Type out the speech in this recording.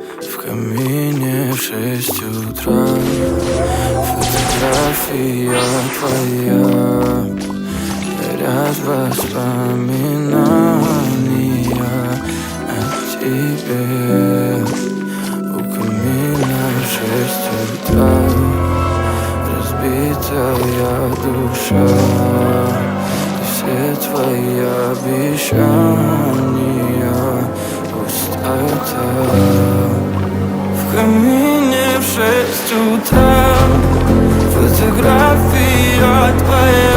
В камине в 6 утра. Фотография твоя, горят воспоминания о тебе. У камина в 6 утра, разбитая душа, и все твои обещания пустота. В камине в 6 утра, фотография твоя,